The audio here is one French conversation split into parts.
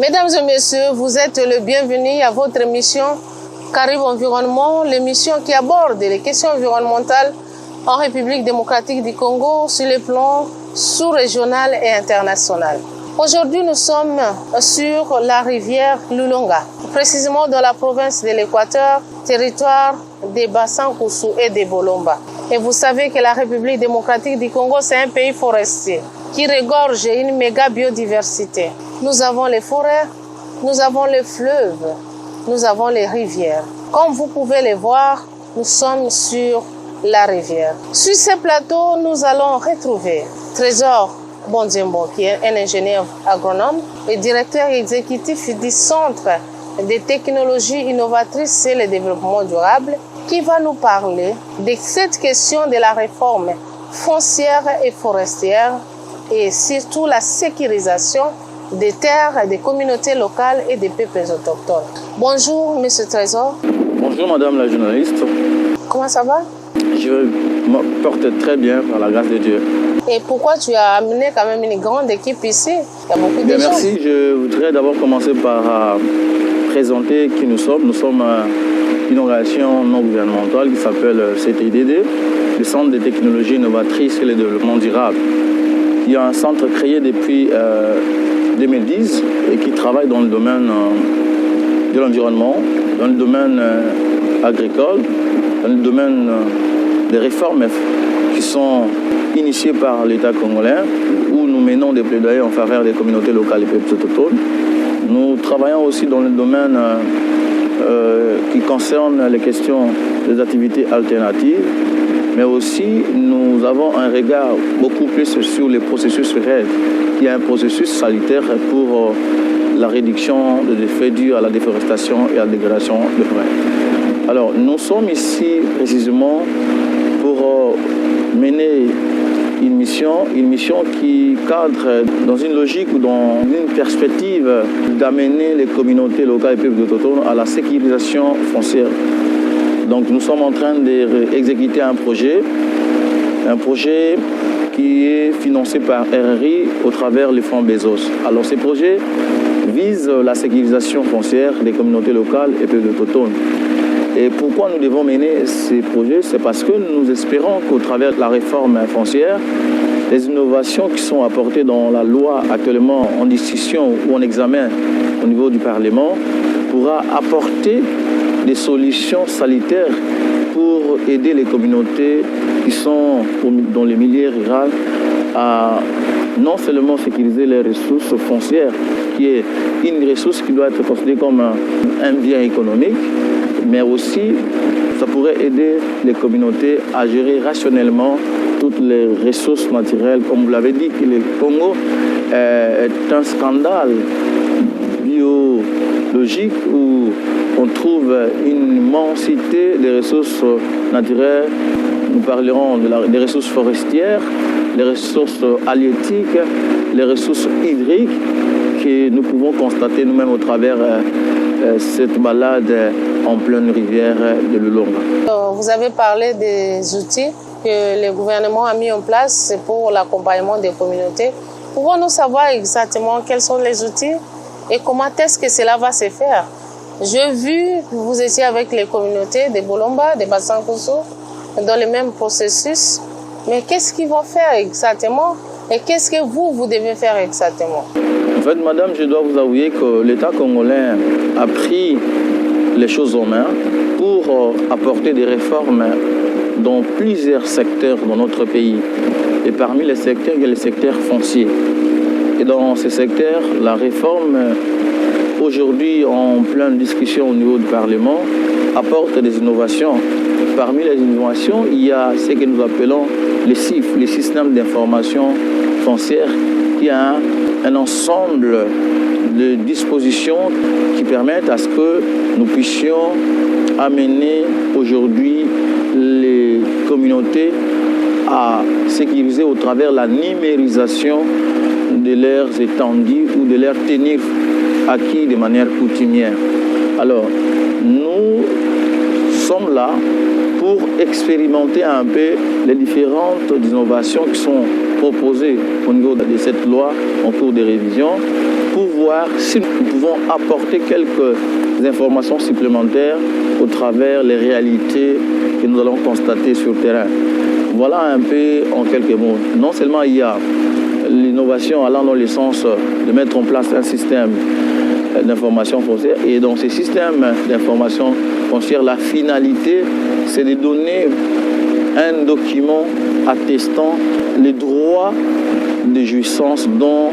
Mesdames et messieurs, vous êtes le bienvenu à votre émission Caraïbes Environnement, l'émission qui aborde les questions environnementales en République démocratique du Congo sur les plans sous-régional et international. Aujourd'hui, nous sommes sur la rivière Lulonga, précisément dans la province de l'Équateur, territoire des bassins Koussou et des Bolomba. Et vous savez que la République démocratique du Congo, c'est un pays forestier qui regorge une méga biodiversité. Nous avons les forêts, nous avons les fleuves, nous avons les rivières. Comme vous pouvez les voir, nous sommes sur la rivière. Sur ces plateaux, nous allons retrouver Trésor Bondiembo, qui est un ingénieur agronome et directeur exécutif du Centre des technologies innovatrices et le développement durable, qui va nous parler de cette question de la réforme foncière et forestière et surtout la sécurisation des terres, des communautés locales et des peuples autochtones. Bonjour, Monsieur Trésor. Bonjour, Madame la journaliste. Comment ça va? Je me porte très bien, par la grâce de Dieu. Et pourquoi tu as amené quand même une grande équipe ici? Il y a beaucoup de gens. Merci. Je voudrais d'abord commencer par présenter qui nous sommes. Nous sommes une organisation non gouvernementale qui s'appelle CTIDD, le Centre des technologies innovatrices et le développement durable. Il y a un centre créé depuis 2010 et qui travaille dans le domaine de l'environnement, dans le domaine agricole, dans le domaine des réformes qui sont initiées par l'État congolais, où nous menons des plaidoyers en faveur des communautés locales et peuples autochtones. Nous travaillons aussi dans le domaine qui concerne les questions des activités alternatives, mais aussi nous avons un regard beaucoup plus sur les processus réels. Il y a un processus sanitaire pour la réduction des effets dus à la déforestation et à la dégradation de forêts. Alors, nous sommes ici précisément pour mener une mission qui cadre dans une logique ou dans une perspective d'amener les communautés locales et peuples autochtones à la sécurisation foncière. Donc nous sommes en train d'exécuter un projet qui est financé par RRI au travers les fonds Bezos. Alors ces projets visent la sécurisation foncière des communautés locales et peuples autochtones. Et pourquoi nous devons mener ces projets? C'est parce que nous espérons qu'au travers de la réforme foncière, les innovations qui sont apportées dans la loi actuellement en discussion ou en examen au niveau du Parlement pourra apporter des solutions sanitaires pour aider les communautés qui sont dans les milieux ruraux à non seulement sécuriser les ressources foncières, qui est une ressource qui doit être considérée comme un bien économique, mais aussi ça pourrait aider les communautés à gérer rationnellement toutes les ressources naturelles. Comme vous l'avez dit, que le Congo est un scandale biologique où on trouve une immensité de ressources naturelles. Nous parlerons des ressources forestières, les ressources halieutiques, les ressources hydriques que nous pouvons constater nous-mêmes au travers cette balade en pleine rivière de Lulonga. Vous avez parlé des outils que le gouvernement a mis en place pour l'accompagnement des communautés. Pouvons-nous savoir exactement quels sont les outils et comment est-ce que cela va se faire? J'ai vu que vous étiez avec les communautés des Bolomba, des bassins Koussou, dans le même processus. Mais qu'est-ce qu'ils vont faire exactement et qu'est-ce que vous devez faire exactement? En fait, madame, je dois vous avouer que l'État congolais a pris les choses en main pour apporter des réformes dans plusieurs secteurs dans notre pays. Et parmi les secteurs, il y a le secteur foncier. Et dans ces secteurs, la réforme, aujourd'hui en pleine discussion au niveau du Parlement, apporte des innovations. Parmi les innovations, il y a ce que nous appelons les CIF, les systèmes d'information foncière, qui a un ensemble de dispositions qui permettent à ce que nous puissions amener aujourd'hui les communautés à sécuriser au travers la numérisation de leurs étendues ou de leurs tenir acquis de manière coutumière. Alors, nous sommes là pour expérimenter un peu les différentes innovations qui sont proposées au niveau de cette loi en cours de révision, pour voir si nous pouvons apporter quelques informations supplémentaires au travers les réalités que nous allons constater sur le terrain. Voilà un peu en quelques mots. Non seulement il y a l'innovation allant dans le sens de mettre en place un système d'information foncière, et dans ces systèmes d'information foncière, la finalité, c'est de donner un document attestant les droits de jouissance dont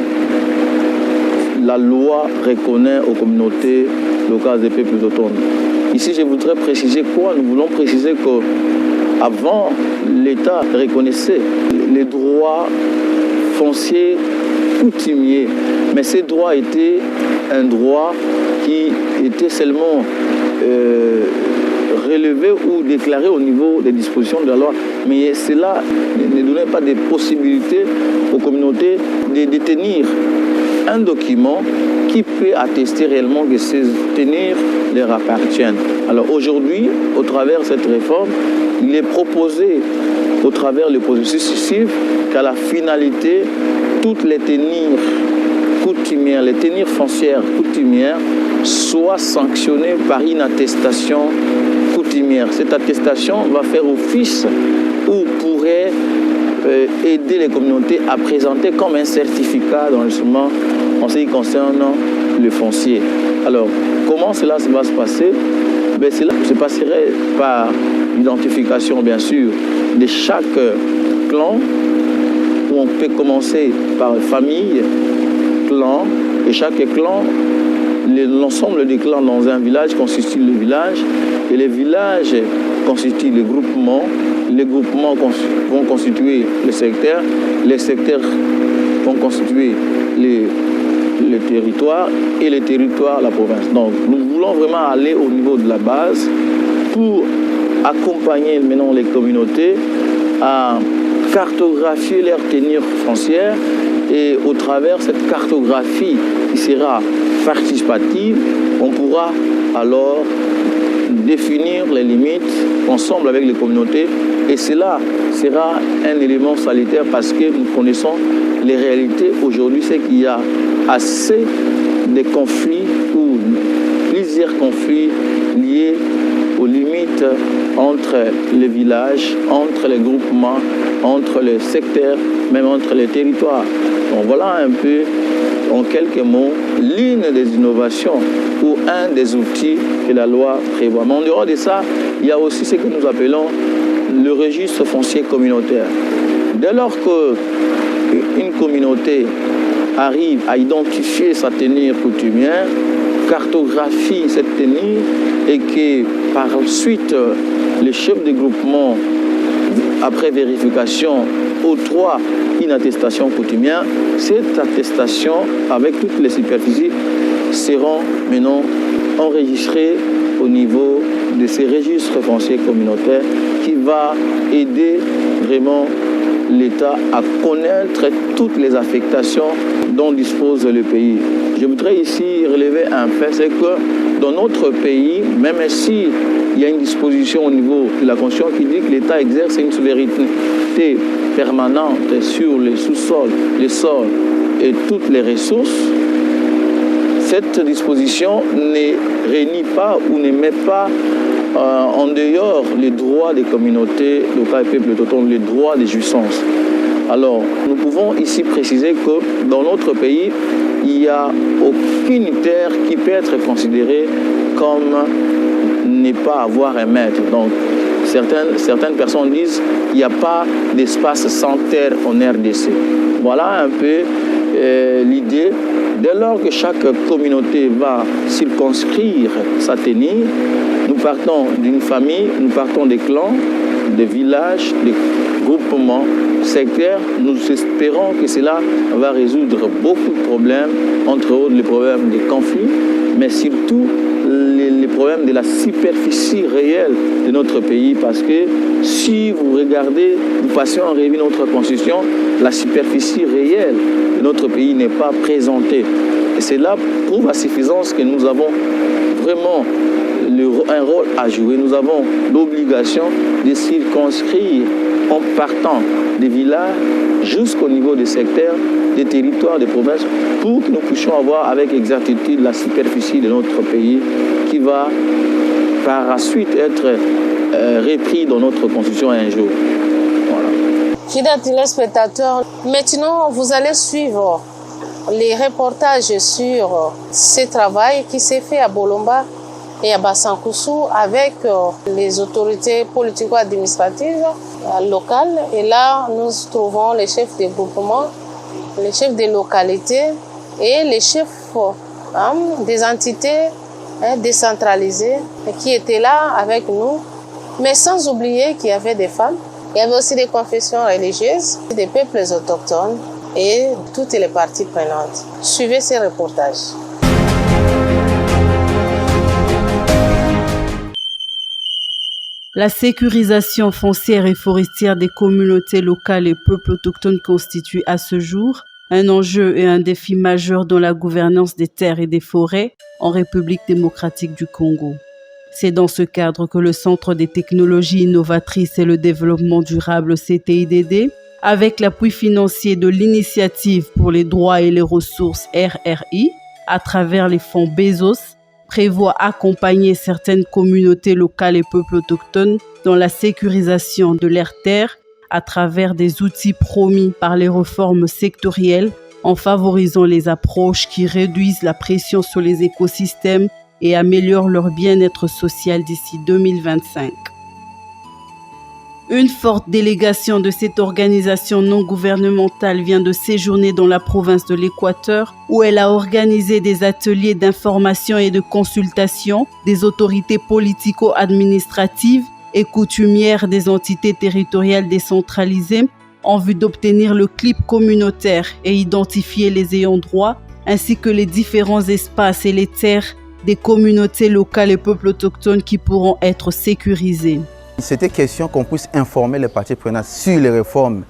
la loi reconnaît aux communautés locales des peuples autochtones. Ici, je voudrais préciser quoi? Nous voulons préciser qu'avant, l'État reconnaissait les droits fonciers coutumiers, mais ces droits étaient un droit qui était seulement relevé ou déclaré au niveau des dispositions de la loi, mais cela ne donnait pas de possibilités aux communautés de détenir un document qui peut attester réellement que ces tenir leur appartiennent. Alors aujourd'hui, au travers de cette réforme, il est proposé, au travers du processus successif, qu'à la finalité, toutes les tenir coutumières, les tenir foncières coutumières soient sanctionnées par une attestation coutumière. Cette attestation va faire office ou pourrait aider les communautés à présenter comme un certificat d'enregistrement en ce qui concerne le foncier. Alors, comment cela va se passer? Cela se passerait par l'identification, bien sûr, de chaque clan, où on peut commencer par famille, clan, et chaque clan, l'ensemble des clans dans un village constitue le village, et les villages constituent les groupements vont constituer les secteurs vont constituer les territoires, et les territoires la province. Donc nous voulons vraiment aller au niveau de la base pour accompagner maintenant les communautés à cartographier leur tenue foncière, et au travers de cette cartographie qui sera participative, on pourra alors définir les limites ensemble avec les communautés, et cela sera un élément salutaire parce que nous connaissons les réalités aujourd'hui. C'est qu'il y a assez de conflits ou plusieurs conflits liés aux limites entre les villages, entre les groupements, entre les secteurs, même entre les territoires. Donc voilà un peu, en quelques mots, l'une des innovations ou un des outils que la loi prévoit. Mais en dehors de ça, il y a aussi ce que nous appelons le registre foncier communautaire. Dès lors qu'une communauté arrive à identifier sa tenue coutumière, cartographie cette tenue, et que par suite les chefs de groupement, après vérification, octroient une attestation coutumière, cette attestation avec toutes les superficies seront maintenant enregistrées au niveau de ces registres fonciers communautaires qui va aider vraiment l'État à connaître toutes les affectations dont dispose le pays. Je voudrais ici relever un fait, c'est que dans notre pays, même si il y a une disposition au niveau de la Constitution qui dit que l'État exerce une souveraineté permanente sur les sous-sols, les sols et toutes les ressources, cette disposition ne réunit pas ou ne met pas en dehors les droits des communautés locales et peuples autochtones, les droits des jouissances. Alors, nous pouvons ici préciser que dans notre pays, il n'y a aucune terre qui peut être considérée comme ne pas avoir un maître. Donc, certaines personnes disent qu'il n'y a pas d'espace sans terre en RDC. Voilà un peu l'idée. Dès lors que chaque communauté va circonscrire sa tenue, nous partons d'une famille, nous partons des clans, des villages, des groupements, secteurs. Nous espérons que cela va résoudre beaucoup de problèmes, entre autres les problèmes des conflits, mais surtout les problèmes de la superficie réelle de notre pays, parce que si vous regardez, vous passez en revue notre constitution, la superficie réelle de notre pays n'est pas présentée. Et cela prouve à suffisance que nous avons vraiment un rôle à jouer. Nous avons l'obligation de circonscrire en partant des villages jusqu'au niveau des secteurs, des territoires, des provinces, pour que nous puissions avoir avec exactitude la superficie de notre pays qui va par la suite être repris dans notre constitution un jour. Voilà. Chers téléspectateurs, maintenant vous allez suivre les reportages sur ce travail qui s'est fait à Bolomba et à Bassankoussou avec les autorités politico-administratives locales. Et là, nous trouvons les chefs des groupements, les chefs des localités et les chefs des entités décentralisées qui étaient là avec nous. Mais sans oublier qu'il y avait des femmes, il y avait aussi des confessions religieuses, des peuples autochtones et toutes les parties prenantes. Suivez ces reportages. La sécurisation foncière et forestière des communautés locales et peuples autochtones constitue à ce jour un enjeu et un défi majeur dans la gouvernance des terres et des forêts en République démocratique du Congo. C'est dans ce cadre que le Centre des technologies innovatrices et le développement durable CTIDD, avec l'appui financier de l'Initiative pour les droits et les ressources RRI, à travers les fonds Bezos, prévoit accompagner certaines communautés locales et peuples autochtones dans la sécurisation de leurs terres à travers des outils promis par les réformes sectorielles en favorisant les approches qui réduisent la pression sur les écosystèmes et améliorent leur bien-être social d'ici 2025. Une forte délégation de cette organisation non gouvernementale vient de séjourner dans la province de l'Équateur où elle a organisé des ateliers d'information et de consultation des autorités politico-administratives et coutumières des entités territoriales décentralisées en vue d'obtenir le clip communautaire et identifier les ayants droit ainsi que les différents espaces et les terres des communautés locales et peuples autochtones qui pourront être sécurisés. C'était question qu'on puisse informer les parties prenantes sur les réformes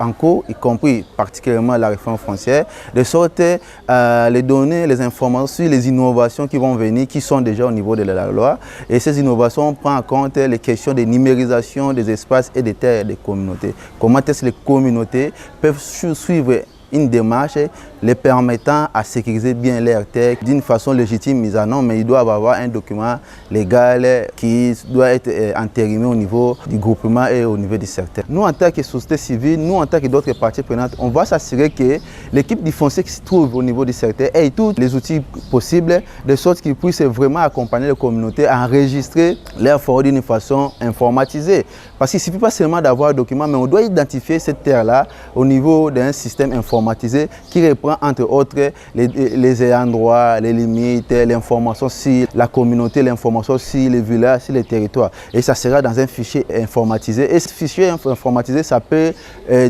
en cours, y compris particulièrement la réforme foncière, de sorte à les donner les informations sur les innovations qui vont venir, qui sont déjà au niveau de la loi. Et ces innovations prennent en compte les questions de numérisation des espaces et des terres des communautés. Comment est-ce que les communautés peuvent suivre une démarche les permettant à sécuriser bien leurs terres d'une façon légitime mise en œuvre, mais ils doivent avoir un document légal qui doit être entérimé au niveau du groupement et au niveau du secteur. Nous, en tant que société civile, nous, en tant que d'autres parties prenantes, on va s'assurer que l'équipe du foncier qui se trouve au niveau du secteur ait tous les outils possibles, de sorte qu'ils puissent vraiment accompagner les communautés à enregistrer leurs forêts d'une façon informatisée. Parce qu'il ne suffit pas seulement d'avoir un document, mais on doit identifier cette terre-là au niveau d'un système informatisé qui reprend entre autres les ayants droit, les limites, l'information sur la communauté, l'information sur les villages, sur les territoires. Et ça sera dans un fichier informatisé. Et ce fichier informatisé, ça peut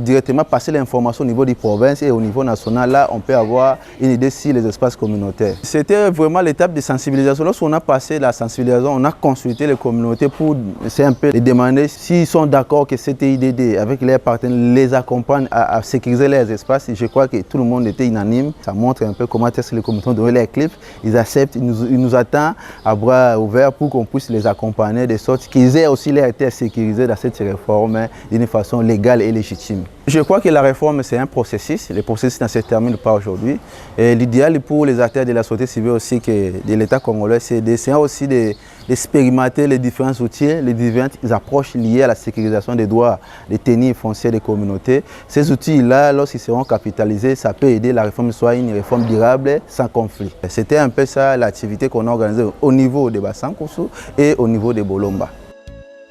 directement passer l'information au niveau des provinces et au niveau national. Là, on peut avoir une idée sur les espaces communautaires. C'était vraiment l'étape de sensibilisation. Lorsqu'on a passé la sensibilisation, on a consulté les communautés pour un peu les demander s'ils sont d'accord que CTIDD, avec leurs partenaires, les accompagne à sécuriser leurs espaces. Et je crois que tout le monde était unanime. Ça montre un peu comment est-ce que les communautés ont donné les clips. Ils acceptent, ils nous attendent à bras ouverts pour qu'on puisse les accompagner de sorte qu'ils aient aussi leur terre sécurisée dans cette réforme d'une façon légale et légitime. Je crois que la réforme, c'est un processus. Le processus ne se termine pas aujourd'hui. L'idéal pour les acteurs de la société civile aussi que de l'État congolais, c'est aussi d'expérimenter les différents outils, les différentes approches liées à la sécurisation des droits des tenir fonciers des communautés. Ces outils-là, lorsqu'ils seront capitalisés, ça peut aider la réforme soit une réforme durable sans conflit. C'était un peu ça l'activité qu'on a organisée au niveau de Bassankoussou et au niveau de Bolomba.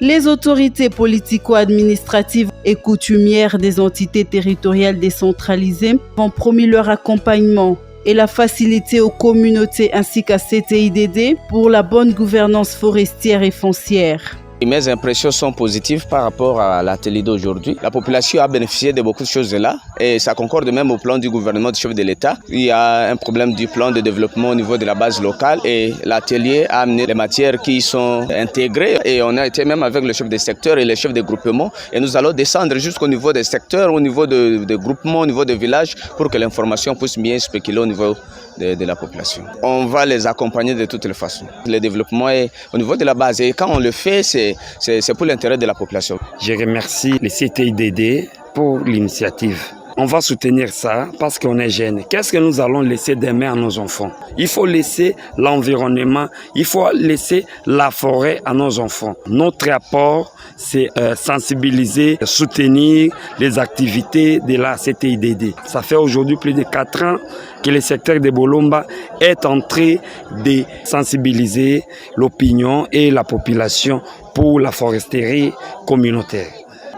Les autorités politico-administratives et coutumières des entités territoriales décentralisées ont promis leur accompagnement et la facilité aux communautés ainsi qu'à CTIDD pour la bonne gouvernance forestière et foncière. Mes impressions sont positives par rapport à l'atelier d'aujourd'hui. La population a bénéficié de beaucoup de choses là et ça concorde même au plan du gouvernement du chef de l'État. Il y a un problème du plan de développement au niveau de la base locale et l'atelier a amené les matières qui sont intégrées et on a été même avec le chef des secteurs et les chefs des groupements et nous allons descendre jusqu'au niveau des secteurs, au niveau des groupements, au niveau des villages pour que l'information puisse bien spéculer au niveau de la population. On va les accompagner de toutes les façons. Le développement est au niveau de la base et quand on le fait, c'est c'est pour l'intérêt de la population. Je remercie le CTIDD pour l'initiative. On va soutenir ça parce qu'on est jeunes. Qu'est-ce que nous allons laisser demain à nos enfants? Il faut laisser l'environnement, il faut laisser la forêt à nos enfants. Notre apport, c'est sensibiliser, soutenir les activités de la CTIDD. Ça fait aujourd'hui plus de 4 ans que le secteur de Bolomba est en train de sensibiliser l'opinion et la population pour la foresterie communautaire.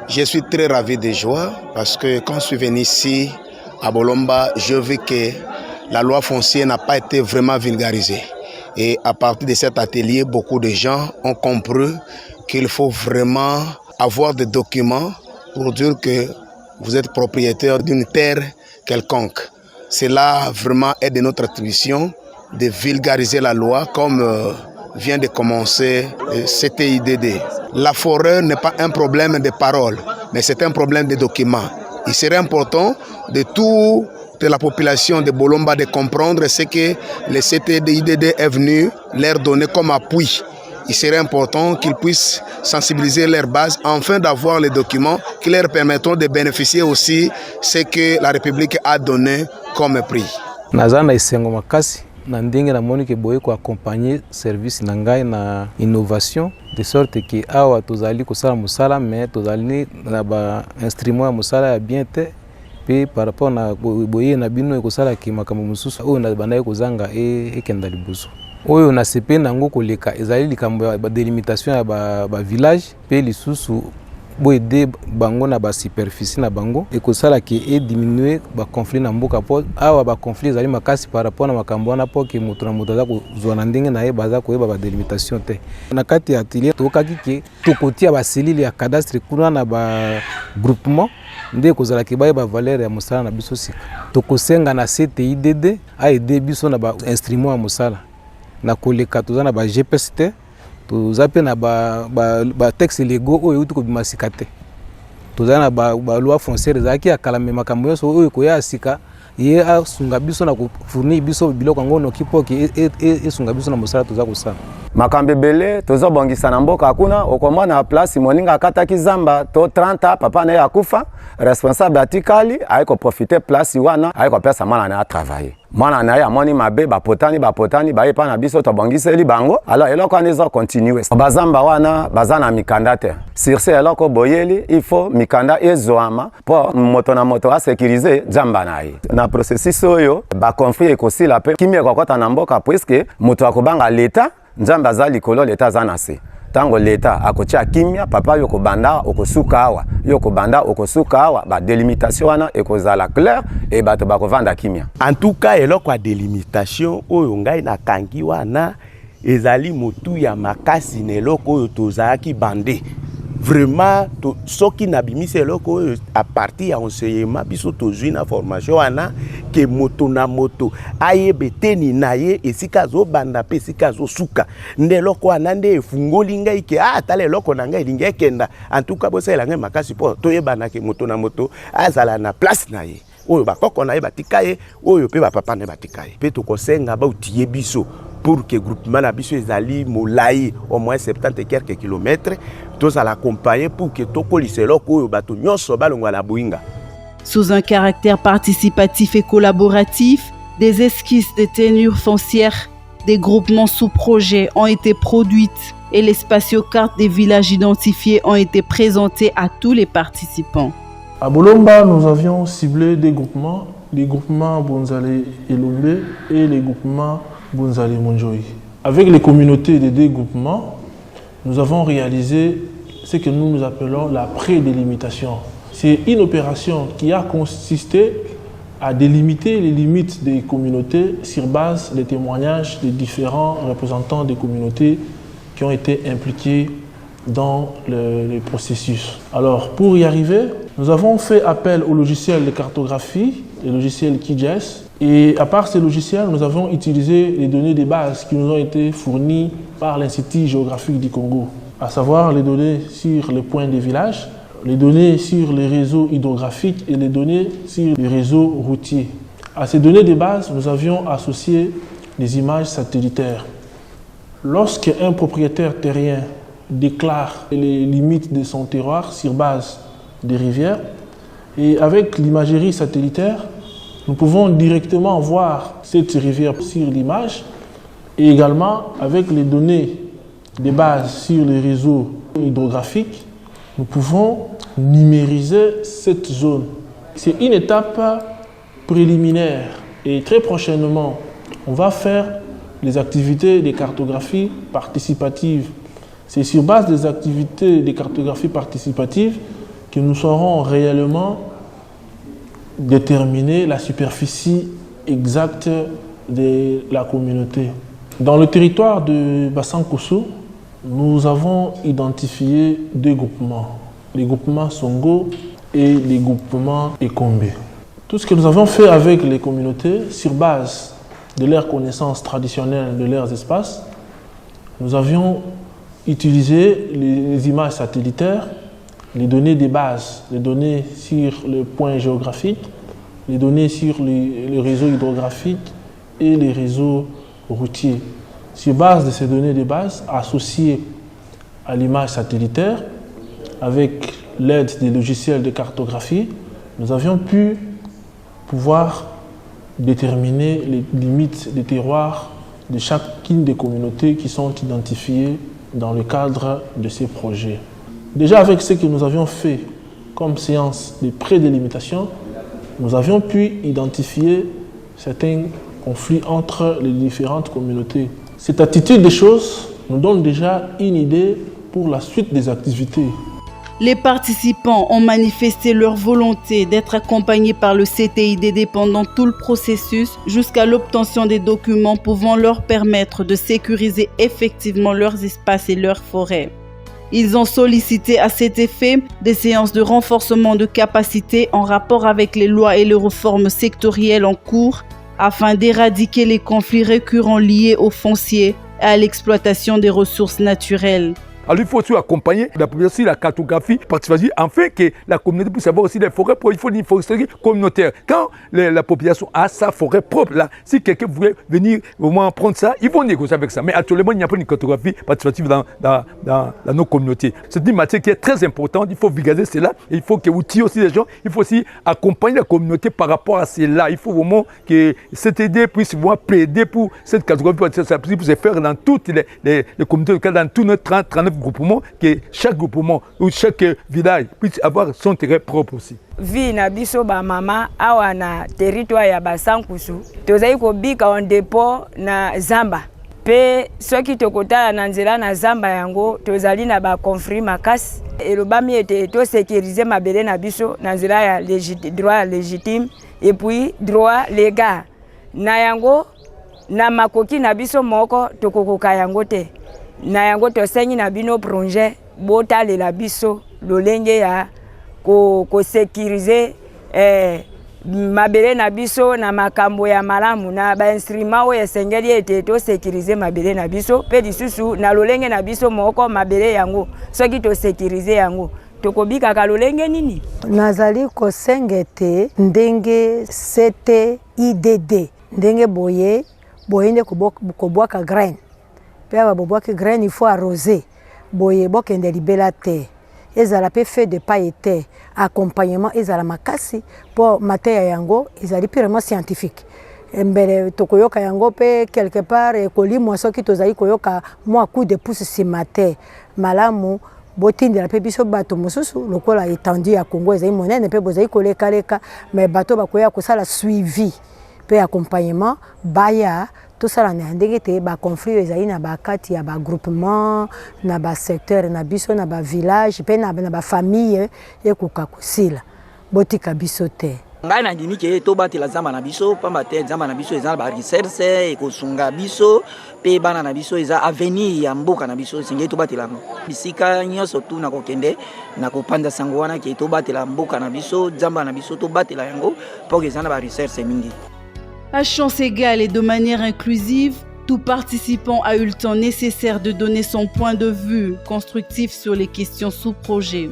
Je suis très ravi de joie parce que quand je suis venu ici à Bolomba, je vis que la loi foncière n'a pas été vraiment vulgarisée. Et à partir de cet atelier, beaucoup de gens ont compris qu'il faut vraiment avoir des documents pour dire que vous êtes propriétaire d'une terre quelconque. Cela vraiment est de notre attribution de vulgariser la loi comme vient de commencer le CTIDD. La forêt n'est pas un problème de parole, mais c'est un problème de documents. Il serait important de la population de Bolomba de comprendre ce que le CTIDD est venu leur donner comme appui. Il serait important qu'ils puissent sensibiliser leur base afin d'avoir les documents qui leur permettront de bénéficier aussi de ce que la République a donné comme prix. Na ndenge na moni ke boye ko accompagner service na ngai na innovation de sorte que awa tozali kosala musala mais tozali na ba instrument ya musala ya bien te pe par rapport na boye na bino ekosala ki makambo mususu oyo na banaye kozanga ekenda libuso oyo na sepe nango koleka ezali likambo ya delimitation ya ba village pe lisusu boye de bango na ba superficie na bango ekosala ki diminuer ba conflit na mboka po awa ba conflit ezali makasi par rapport na makambo wana po ke moto na moto za kozwa na ndenge na ye baza koyeba ba delimitation te na kati ya atelier tokaki ke tokotia ba selile ya cadastre kuna na ba groupement nde kozala ki ba valeur ya mosala na biso sika tokosenga na CTIDD aide biso na ba instrument ya mosala na koleka tozana ba GPS te tozape na ba texte légaux oyo uti ko bimasika te tozana ba loi foncière zaki akala me makambo yoso oyo ko ya sika ye asunga biso na ko fournir biso biloko ngono kipoki esunga biso na mosala toza kosala makambe belé tozobongisa na mboka kuna okomona place moninga akataki zamba to 30 papa na yakufa responsable atikali ayiko profiter place wana ayiko pesa mwana na travailler mwana na ya moni mabe bapotani baye pa na biso to bongiseli bango alors eloko anezo continuer bazamba wana bazana mikanda te sur ce eloko boyeli il faut mikanda ezoama pour moto na moto a sécuriser jamba na ye na processus oyo ba conflit ekosila pe kimia kokota na mboka puisque moto akobanga leta nzambe azali likolo leta zanase tango leta akotia kimia papa yoko banda okosuka awa yoko banda okosuka awa ba delimitation wana ekozala clair et bato bakovanda kimia en tout cas eloko ya delimitation oyo ngai na kangi wana ezali motu ya makasi na eloko oyo tozalaki bande vraiment soki na bimisi eloko oyo à partir ya enseignement biso tozwi na formation wana ke moto na moto ayebe teni na ye esika azobanda pe esika azosuka nde eloko wana nde efungoli ngai ke tala eloko na ngai elingi ekenda en tout cas bosalela ngai makasi mpo toyebana ke moto na moto azala na place na ye oyo bakoko na ye batika ye oyo pe bapapa na ye batika ye pe tokosenga bautie biso pour que groupement na biso ezali molai au moins 70 et quelques kilomètres tous à l'accompagner pour que tokolisa eloko oyo bato nyonso balongwa na boinga. Sous un caractère participatif et collaboratif, des esquisses de tenure foncière, des groupements sous projets ont été produites et les spatiocartes des villages identifiés ont été présentées à tous les participants. À Bolomba, nous avions ciblé des groupements, les groupements Bonzale et Lombe et les groupements Bonzale Monjoy. Avec les communautés des deux groupements, nous avons réalisé ce que nous appelons la prédélimitation. C'est une opération qui a consisté à délimiter les limites des communautés sur base des témoignages des différents représentants des communautés qui ont été impliqués dans le processus. Alors, pour y arriver, nous avons fait appel au logiciel de cartographie, le logiciel QGIS, et à part ces logiciels, nous avons utilisé les données de base qui nous ont été fournies par l'Institut géographique du Congo, à savoir les données sur les points des villages, les données sur les réseaux hydrographiques et les données sur les réseaux routiers. À ces données de base, nous avions associé des images satellitaires. Lorsqu'un propriétaire terrien déclare les limites de son terroir sur base des rivières. Et avec l'imagerie satellitaire, nous pouvons directement voir cette rivière sur l'image et également avec les données de base sur les réseaux hydrographiques, nous pouvons numériser cette zone. C'est une étape préliminaire et très prochainement, on va faire les activités de cartographie participative. C'est sur base des activités de cartographie participative que nous saurons réellement déterminer la superficie exacte de la communauté. Dans le territoire de Bassan-Koussou, nous avons identifié deux groupements, les groupements Songo et les groupements Ekombe. Tout ce que nous avons fait avec les communautés, sur base de leurs connaissances traditionnelles de leurs espaces, nous avions utilisé les images satellitaires, les données de base, les données sur le point géographique, les données sur les réseaux hydrographiques et les réseaux routiers. Sur base de ces données de base, associées à l'image satellitaire, avec l'aide des logiciels de cartographie, nous avions pu pouvoir déterminer les limites des terroirs de chacune des communautés qui sont identifiées dans le cadre de ces projets. Déjà avec ce que nous avions fait comme séance de prédélimitation, nous avions pu identifier certains conflits entre les différentes communautés. Cette attitude des choses nous donne déjà une idée pour la suite des activités. Les participants ont manifesté leur volonté d'être accompagnés par le CTIDD pendant tout le processus jusqu'à l'obtention des documents pouvant leur permettre de sécuriser effectivement leurs espaces et leurs forêts. Ils ont sollicité à cet effet des séances de renforcement de capacité en rapport avec les lois et les réformes sectorielles en cours afin d'éradiquer les conflits récurrents liés au foncier et à l'exploitation des ressources naturelles. Alors il faut aussi accompagner la population, la cartographie participative, afin que la communauté puisse avoir aussi des forêts propres. Il faut une foresterie communautaire. Quand la population a sa forêt propre, là, si quelqu'un voulait venir au moins prendre ça, ils vont négocier avec ça. Mais actuellement, il n'y a pas une cartographie participative dans nos communautés. C'est une matière qui est très importante. Il faut vulgariser cela. Il faut que outiller aussi les gens. Il faut aussi accompagner la communauté par rapport à cela. Il faut vraiment que cette idée puisse vraiment plaider pour cette cartographie participative pour se faire dans toutes les communautés locales, dans tous nos 39 groupement, que chaque groupement ou chaque village puisse avoir son terrain propre aussi. Vi na biso ba mama awa na territoire ya Bassan-Koussou tozali kobika en dépôt na zamba pe soki tokotala na nzela na zamba yango tozali na ba conflit makasi elobami ete to sécuriser mabele na biso na nzela ya droit légitime et puis droit légal na yango na makoki na biso moko tokokoka yango te. Na yango tosengi na bino projet botalela biso lolenge ya ko sécuriser mabele na biso na makambo ya malamu na ba instrument oyo esengeli ete to sécuriser mabele na biso pe lisusu na lolenge na biso moko mabele yango soki to sécuriser yango tokobika ka lolenge nini nazali kosengete ndenge CTIDD ndenge boye nde kobwaka grain pe babobwaki grain il faut arroser boye bokende libela te ezala pe fait de paille te accompagnement ezala makasi po mateya yango ezali purement scientifique mbele tokoyoka yango pe quelque part kolimwa soki tozali koyoka mwa coup de pouce nsima te malamu botindela pe biso bato mosusu lokola étendue ya Congo ezali monene pe bozali kolekaleka mais bato bakoya kosala suivi pe accompagnement baya tosala na ndenge te ba conflit ezali na bakati ya ba groupement na ba secteur na biso na ba village pe na ba famille ekoka kosila botika biso te ngai na ndimi ke to batela zamba na biso pamba te zamba na biso ezala ba recherche ekosunga biso pe bana na biso eza avenir ya mboka na biso singe to batela bisika nyonso tu na kokende na kopanda sango wana ke to batela mboka na biso zamba na biso to batela yango pour que ezala ba recherche mingi. À chance égale et de manière inclusive, tout participant a eu le temps nécessaire de donner son point de vue constructif sur les questions sous projet.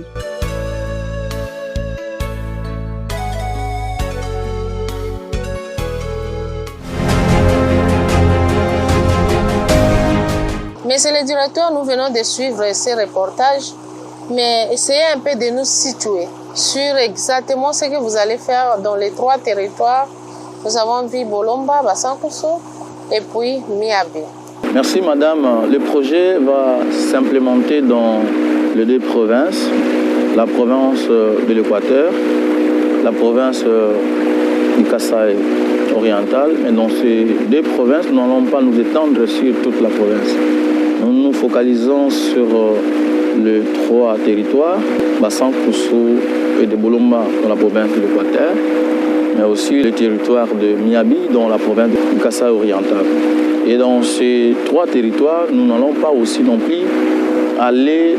Monsieur le directeur, nous venons de suivre ces reportages, mais essayez un peu de nous situer sur exactement ce que vous allez faire dans les 3 territoires. Nous avons vu Bolomba, Bassankusu et puis Miabi. Merci madame. Le projet va s'implémenter dans les 2 provinces, la province de l'Équateur, la province du Kasaï oriental. Mais dans ces 2 provinces, nous n'allons pas nous étendre sur toute la province. Nous nous focalisons sur les 3 territoires, Bassankusu et de Bolomba dans la province de l'Équateur, mais aussi le territoire de Miabi dans la province du Kasaï oriental. Et dans ces 3 territoires, nous n'allons pas aussi non plus aller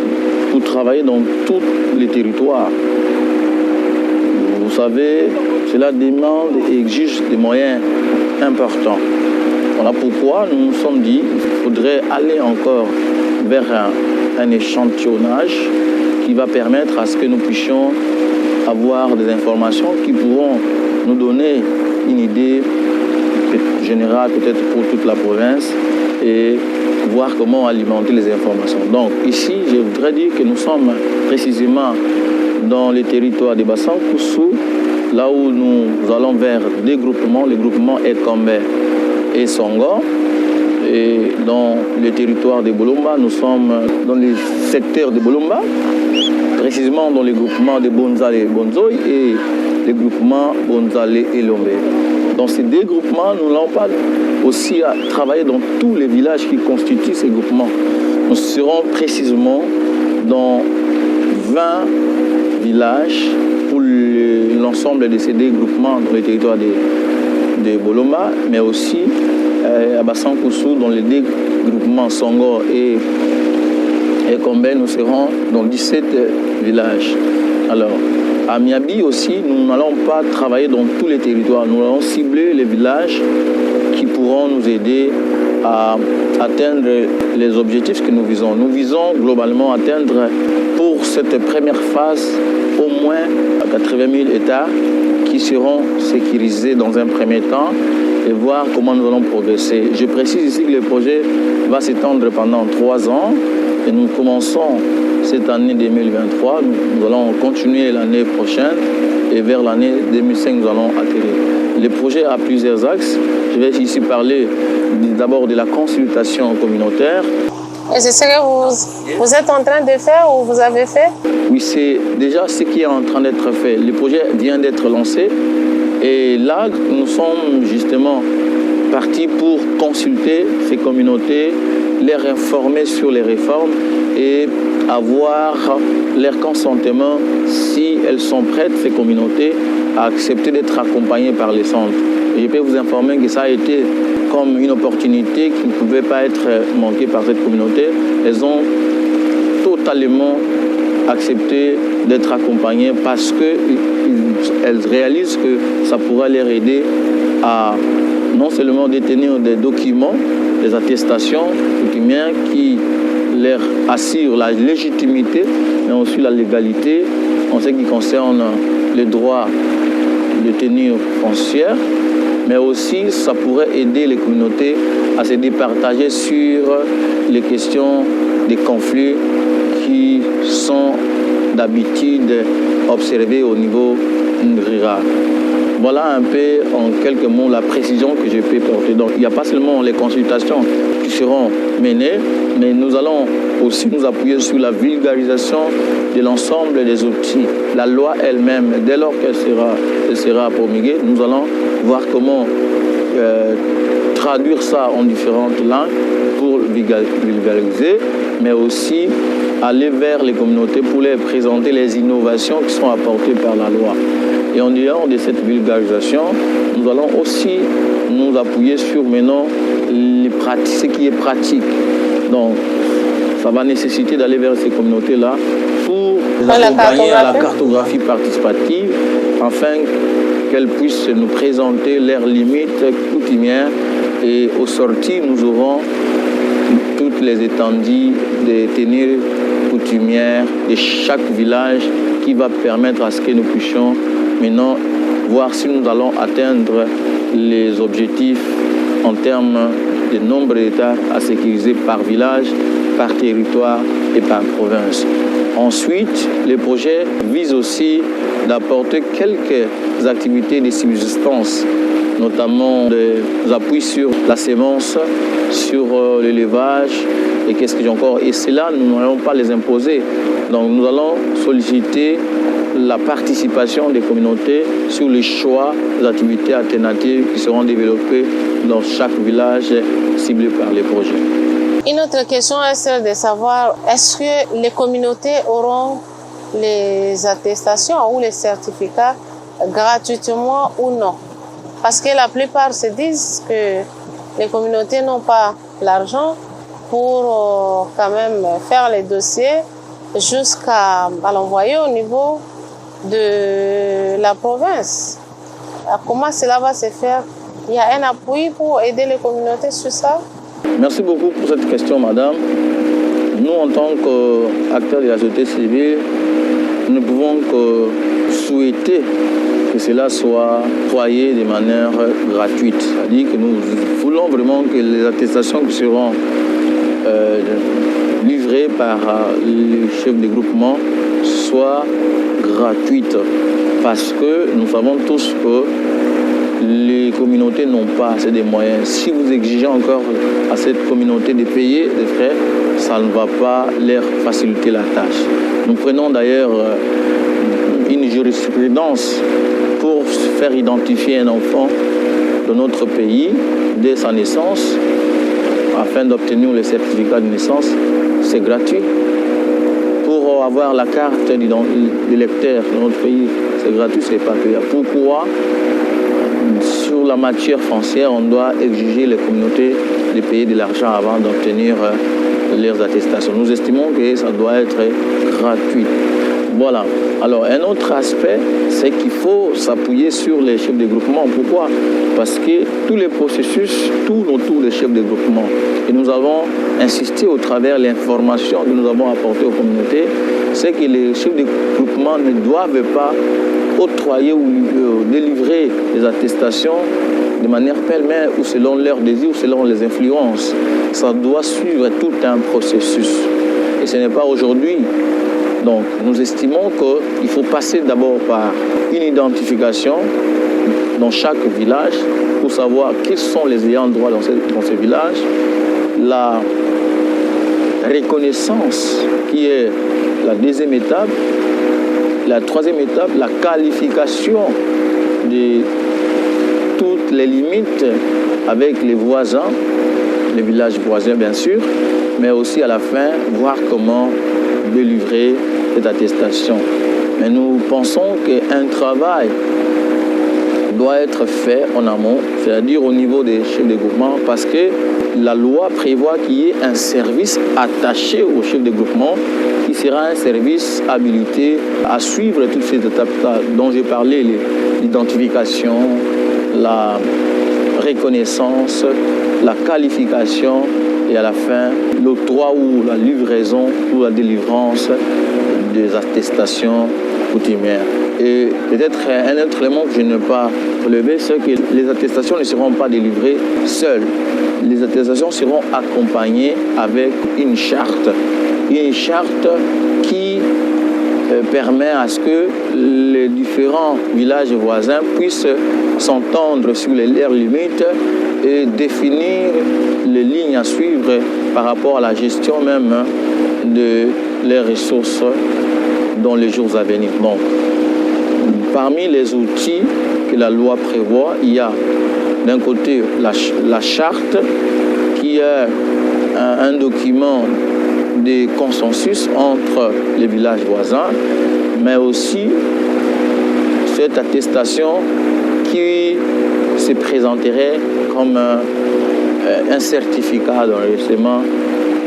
pour travailler dans tous les territoires. Vous savez, cela demande et exige des moyens importants. Voilà pourquoi nous nous sommes dit qu'il faudrait aller encore vers un échantillonnage qui va permettre à ce que nous puissions avoir des informations qui pourront nous donner une idée générale peut-être pour toute la province et voir comment alimenter les informations. Donc ici, je voudrais dire que nous sommes précisément dans les territoires de Bassankusu, là où nous allons vers des groupements, les groupements Ekombe et Songo. Et dans les territoires de Bolomba, nous sommes dans les secteurs de Bolomba, précisément dans les groupements de Bonzale et Bonzoï et les groupements Bonzale et Lombe. Dans ces 2 groupements, nous n'allons pas aussi à travailler dans tous les villages qui constituent ces groupements. Nous serons précisément dans 20 villages pour l'ensemble de ces 2 groupements dans les territoires de Bolomba, mais aussi à Bassankusu, dans les 2 groupements Songo et Kombe, nous serons dans 17 villages. Alors, à Miabi aussi, nous n'allons pas travailler dans tous les territoires. Nous allons cibler les villages qui pourront nous aider à atteindre les objectifs que nous visons. Nous visons globalement atteindre pour cette première phase au moins 80 000 hectares qui seront sécurisés dans un premier temps et voir comment nous allons progresser. Je précise ici que le projet va s'étendre pendant 3 ans et nous commençons cette année 2023. Nous allons continuer l'année prochaine et vers l'année 2005, nous allons atterrir. Le projet a plusieurs axes. Je vais ici parler d'abord de la consultation communautaire. Et c'est ce que vous êtes en train de faire ou vous avez fait? Oui, c'est déjà ce qui est en train d'être fait. Le projet vient d'être lancé et là, nous sommes justement partis pour consulter ces communautés, les informer sur les réformes et avoir leur consentement si elles sont prêtes, ces communautés, à accepter d'être accompagnées par les centres. Et je peux vous informer que ça a été comme une opportunité qui ne pouvait pas être manquée par cette communauté. Elles ont totalement accepté d'être accompagnées parce qu'elles réalisent que ça pourra leur aider à non seulement détenir des documents, des attestations coutumières qui leur assurent la légitimité, mais aussi la légalité en ce qui concerne les droits de tenue foncière, mais aussi ça pourrait aider les communautés à se départager sur les questions des conflits qui sont d'habitude observés au niveau rural. Voilà un peu en quelques mots la précision que je peux porter. Donc il n'y a pas seulement les consultations qui seront menées, mais nous allons aussi nous appuyer sur la vulgarisation de l'ensemble des outils. La loi elle-même, dès lors qu'elle sera promulguée, nous allons voir comment traduire ça en différentes langues pour vulgariser, mais aussi aller vers les communautés pour les présenter les innovations qui sont apportées par la loi. Et en dehors de cette vulgarisation, nous allons aussi nous appuyer sur maintenant ce qui est pratique. Donc, ça va nécessiter d'aller vers ces communautés-là pour les accompagner à la cartographie participative, afin qu'elles puissent nous présenter leurs limites coutumières. Et au sortir, nous aurons toutes les étendues des tenues coutumières de chaque village qui va permettre à ce que nous puissions maintenant voir si nous allons atteindre les objectifs en termes des nombres d'États à sécuriser par village, par territoire et par province. Ensuite, les projets visent aussi d'apporter quelques activités de subsistance, notamment des appuis sur la sémence, sur l'élevage et qu'est-ce que j'ai encore. Et cela, nous n'allons pas les imposer. Donc nous allons solliciter la participation des communautés sur les choix des activités alternatives qui seront développées dans chaque village ciblé par les projets. Une autre question est celle de savoir est-ce que les communautés auront les attestations ou les certificats gratuitement ou non? Parce que la plupart se disent que les communautés n'ont pas l'argent pour quand même faire les dossiers jusqu'à l'envoyer au niveau de la province. Comment cela va se faire? Il y a un appui pour aider les communautés sur ça? Merci beaucoup pour cette question, madame. Nous, en tant qu'acteurs de la société civile, nous ne pouvons que souhaiter que cela soit octroyé de manière gratuite. C'est-à-dire que nous voulons vraiment que les attestations qui seront livrées par les chefs de groupement soient gratuites. Parce que nous savons tous que les communautés n'ont pas assez de moyens. Si vous exigez encore à cette communauté de payer des frais, ça ne va pas leur faciliter la tâche. Nous prenons d'ailleurs une jurisprudence pour faire identifier un enfant de notre pays dès sa naissance, afin d'obtenir le certificat de naissance, c'est gratuit. Pour avoir la carte d'électeur de notre pays, c'est gratuit, c'est pas payant. Pourquoi? Sur la matière foncière, on doit exiger les communautés de payer de l'argent avant d'obtenir leurs attestations. Nous estimons que ça doit être gratuit. Voilà. Alors, un autre aspect, c'est qu'il faut s'appuyer sur les chefs de groupement. Pourquoi? Parce que tous les processus tournent autour des chefs de groupement. Et nous avons insisté au travers de l'information que nous avons apportée aux communautés, c'est que les chefs de groupement ne doivent pas octroyer ou délivrer des attestations de manière pêle-mêle ou selon leurs désirs ou selon les influences. Ça doit suivre tout un processus. Et ce n'est pas aujourd'hui. Donc, nous estimons qu'il faut passer d'abord par une identification dans chaque village pour savoir quels sont les ayants droit dans ces villages, la reconnaissance qui est la deuxième étape, la troisième étape, la qualification de toutes les limites avec les voisins, les villages voisins bien sûr, mais aussi à la fin, voir comment délivrer cette attestation. Mais nous pensons qu'un travail doit être fait en amont, c'est-à-dire au niveau des chefs de groupement, parce que la loi prévoit qu'il y ait un service attaché aux chefs de groupement qui sera un service habilité à suivre toutes ces étapes dont j'ai parlé, l'identification, la reconnaissance, la qualification et à la fin l'octroi ou la livraison ou la délivrance des attestations coutumières. Et peut-être un autre élément que je n'ai pas relevé, c'est que les attestations ne seront pas délivrées seules. Les attestations seront accompagnées avec une charte qui permet à ce que les différents villages voisins puissent s'entendre sur leurs limites et définir les lignes à suivre par rapport à la gestion même de leurs ressources dans les jours à venir. Donc, parmi les outils que la loi prévoit, il y a d'un côté la charte qui est un document de consensus entre les villages voisins, mais aussi cette attestation qui se présenterait comme un certificat d'enregistrement,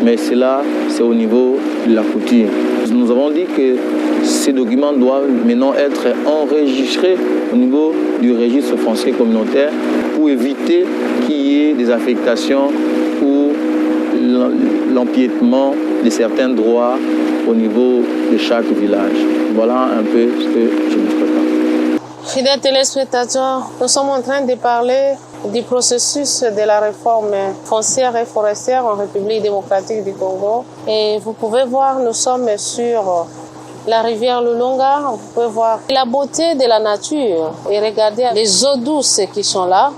mais cela, c'est au niveau de la coutume. Nous avons dit que ces documents doivent maintenant être enregistrés au niveau du registre foncier communautaire pour éviter qu'il y ait des affectations ou l'empiètement de certains droits au niveau de chaque village. Voilà un peu ce que je vous prépare. Fidèles téléspectateurs, nous sommes en train de parler du processus de la réforme foncière et forestière en République démocratique du Congo. Et vous pouvez voir, nous sommes sur la rivière Lulunga. Vous pouvez voir la beauté de la nature et regarder les eaux douces qui sont là.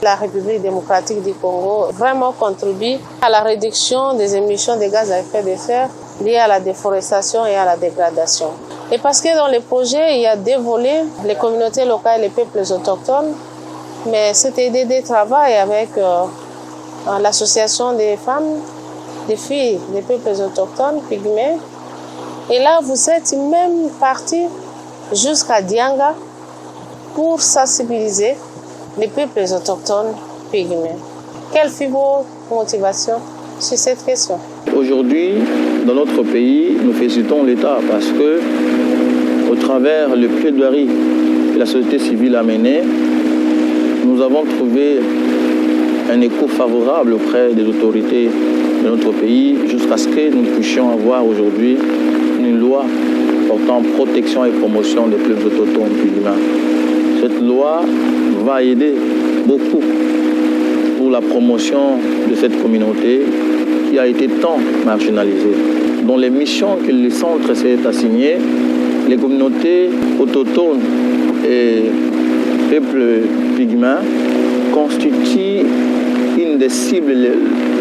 La République démocratique du Congo vraiment contribue à la réduction des émissions de gaz à effet de serre liées à la déforestation et à la dégradation. Et parce que dans les projets, il y a deux volets, les communautés locales et les peuples autochtones. Mais cette EDD travaille avec l'association des femmes, des filles, des peuples autochtones, pygmées. Et là, vous êtes même parti jusqu'à Dianga pour sensibiliser les peuples autochtones pygmées. Quelle fut vos motivations sur cette question? Aujourd'hui, dans notre pays, nous félicitons l'État parce que, au travers le plaidoirie que la société civile a mené, nous avons trouvé un écho favorable auprès des autorités de notre pays jusqu'à ce que nous puissions avoir aujourd'hui une loi portant protection et promotion des peuples autochtones pygmées. Cette loi va aider beaucoup pour la promotion de cette communauté qui a été tant marginalisée. Dans les missions que le centre s'est assignées, les communautés autochtones et peuples pygmées constituent une des cibles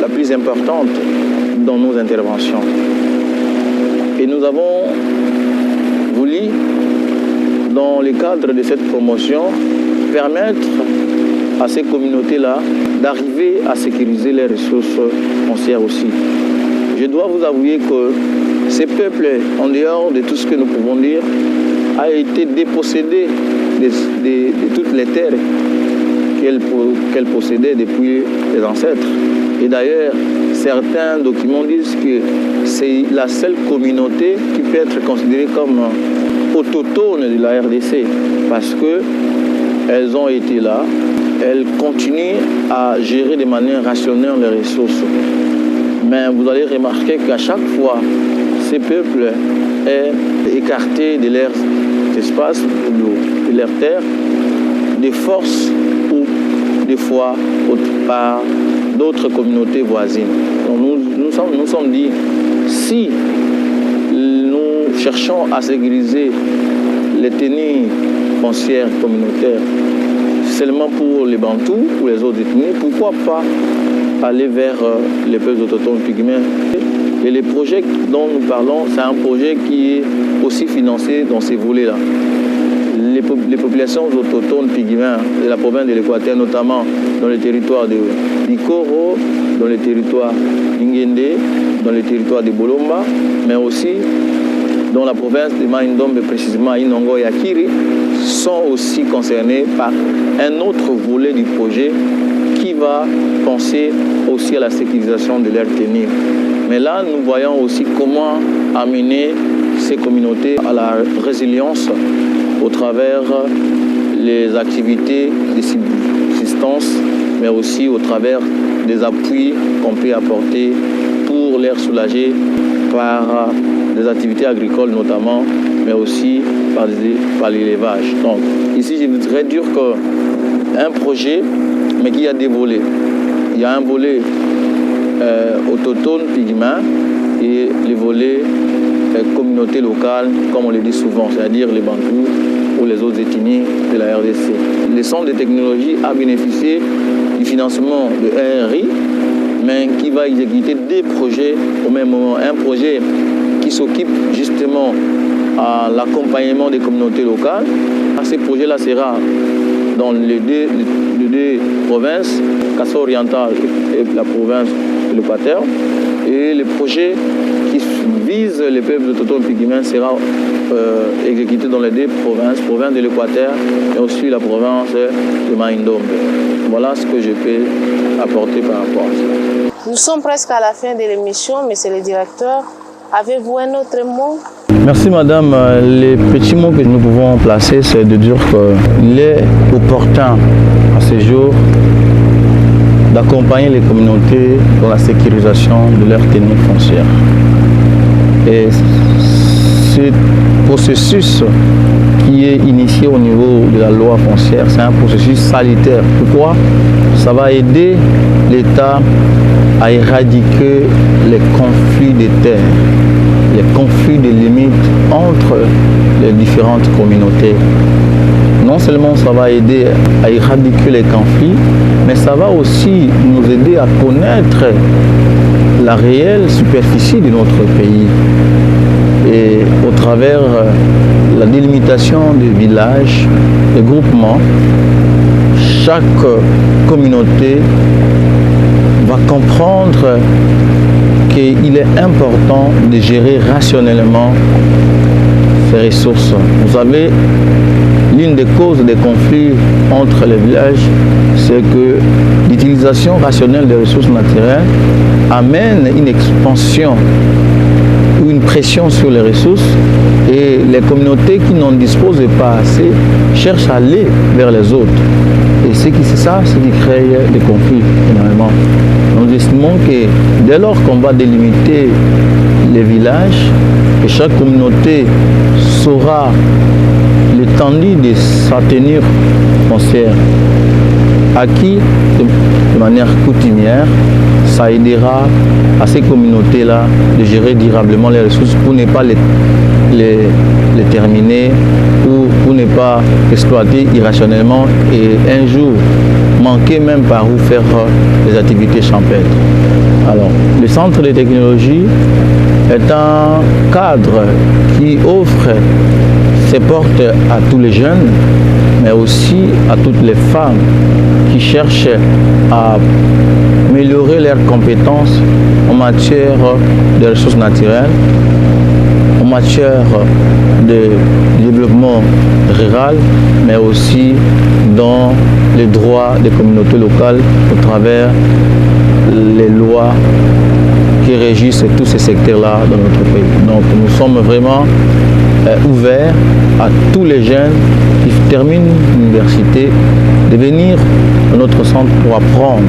la plus importante dans nos interventions. Et nous avons voulu, dans le cadre de cette promotion, permettre à ces communautés-là d'arriver à sécuriser les ressources foncières aussi. Je dois vous avouer que ces peuples, en dehors de tout ce que nous pouvons dire, a été dépossédés de toutes les terres qu'elles possédaient depuis les ancêtres. Et d'ailleurs, certains documents disent que c'est la seule communauté qui peut être considérée comme autochtone de la RDC parce qu'elles ont été là, elles continuent à gérer de manière rationnelle les ressources. Mais vous allez remarquer qu'à chaque fois, ces peuples sont écartés de leurs espaces, de leurs terres, des forces ou des fois par d'autres communautés voisines. Donc nous sommes dit, si nous cherchons à sécuriser les tenues foncières communautaires seulement pour les Bantous ou les autres ethnies, pourquoi pas aller vers les peuples autochtones pygmées? Et les projets dont nous parlons, c'est un projet qui est aussi financé dans ces volets-là. Les populations autochtones pygmées de la province de l'Équateur, notamment dans le territoire de Bikoro, dans le territoire d'Ingende, dans le territoire de Bolomba, mais aussi dans la province de Maïndombe, précisément à Inongo et Akiri, sont aussi concernés par un autre volet du projet qui va penser aussi à la sécurisation de leur tenue. Mais là, nous voyons aussi comment amener ces communautés à la résilience au travers les activités de subsistance, mais aussi au travers des appuis qu'on peut apporter pour les soulager par des activités agricoles notamment, mais aussi par l'élevage. Donc ici, je voudrais dire qu'un projet, mais qui a des volets. Il y a un volet autochtone, pygmée, et les volets communautés locales, comme on le dit souvent, c'est-à-dire les Bantous ou les autres ethnies de la RDC. Le Centre de technologie a bénéficié du financement de RRI, mais qui va exécuter des projets au même moment. Un projet qui s'occupe justement à l'accompagnement des communautés locales. Ce projet-là sera dans les deux provinces, Kasso orientale et la province de l'Équateur. Et le projet qui vise les peuples autochtones pygmées sera exécuté dans les deux provinces, province de l'Équateur et aussi la province de Maïndombe. Voilà ce que je peux apporter par rapport à ça. Nous sommes presque à la fin de l'émission, monsieur le directeur. Avez-vous un autre mot? Merci madame. Les petits mots que nous pouvons placer, c'est de dire qu'il est opportun à ce jour d'accompagner les communautés dans la sécurisation de leur tenue foncière. Et ce processus qui qui est initié au niveau de la loi foncière, c'est un processus salutaire. Pourquoi? Ça va aider l'État à éradiquer les conflits des terres, les conflits de limites entre les différentes communautés. Non seulement ça va aider à éradiquer les conflits, mais ça va aussi nous aider à connaître la réelle superficie de notre pays. Et au travers la délimitation des villages, des groupements, chaque communauté va comprendre qu'il est important de gérer rationnellement ces ressources. Vous savez, l'une des causes des conflits entre les villages, c'est que l'utilisation rationnelle des ressources naturelles amène une expansion ou une pression sur les ressources, et les communautés qui n'en disposent pas assez cherchent à aller vers les autres. Et c'est ça ce qui crée des conflits finalement. Nous estimons que dès lors qu'on va délimiter les villages, et chaque communauté saura l'étendue de sa tenue foncière acquis de manière coutumière, ça aidera à ces communautés-là de gérer durablement les ressources pour ne pas les terminer ou pour ne pas exploiter irrationnellement et un jour manquer même par où faire des activités champêtres. Alors, le centre de technologie est un cadre qui offre ses portes à tous les jeunes, mais aussi à toutes les femmes qui cherchent à améliorer leurs compétences en matière de ressources naturelles, en matière de développement rural, mais aussi dans les droits des communautés locales au travers les lois qui régissent tous ces secteurs-là dans notre pays. Donc nous sommes vraiment ouverts à tous les jeunes qui terminent l'université de venir dans notre centre pour apprendre.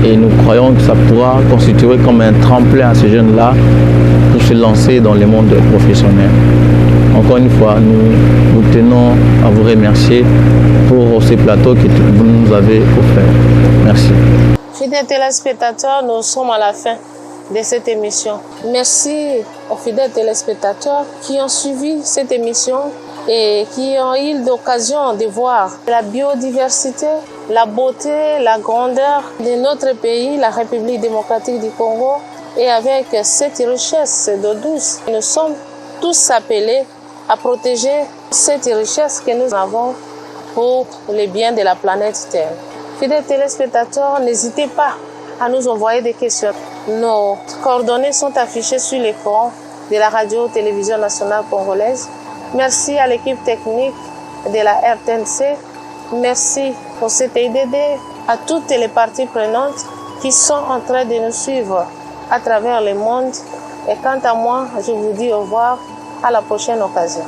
Et nous croyons que ça pourra constituer comme un tremplin à ces jeunes-là pour se lancer dans le monde professionnel. Encore une fois, nous tenons à vous remercier pour ces plateaux que vous nous avez offerts. Merci. Fidèles téléspectateurs, nous sommes à la fin de cette émission. Merci aux fidèles téléspectateurs qui ont suivi cette émission et qui ont eu l'occasion de voir la biodiversité, la beauté, la grandeur de notre pays, la République démocratique du Congo. Et avec cette richesse d'eau douce, nous sommes tous appelés à protéger cette richesse que nous avons pour le bien de la planète Terre. Fidèles téléspectateurs, n'hésitez pas à nous envoyer des questions. Nos coordonnées sont affichées sur l'écran de la radio-télévision nationale congolaise. Merci à l'équipe technique de la RTNC. Merci au CTIDD, à toutes les parties prenantes qui sont en train de nous suivre à travers le monde. Et quant à moi, je vous dis au revoir, à la prochaine occasion.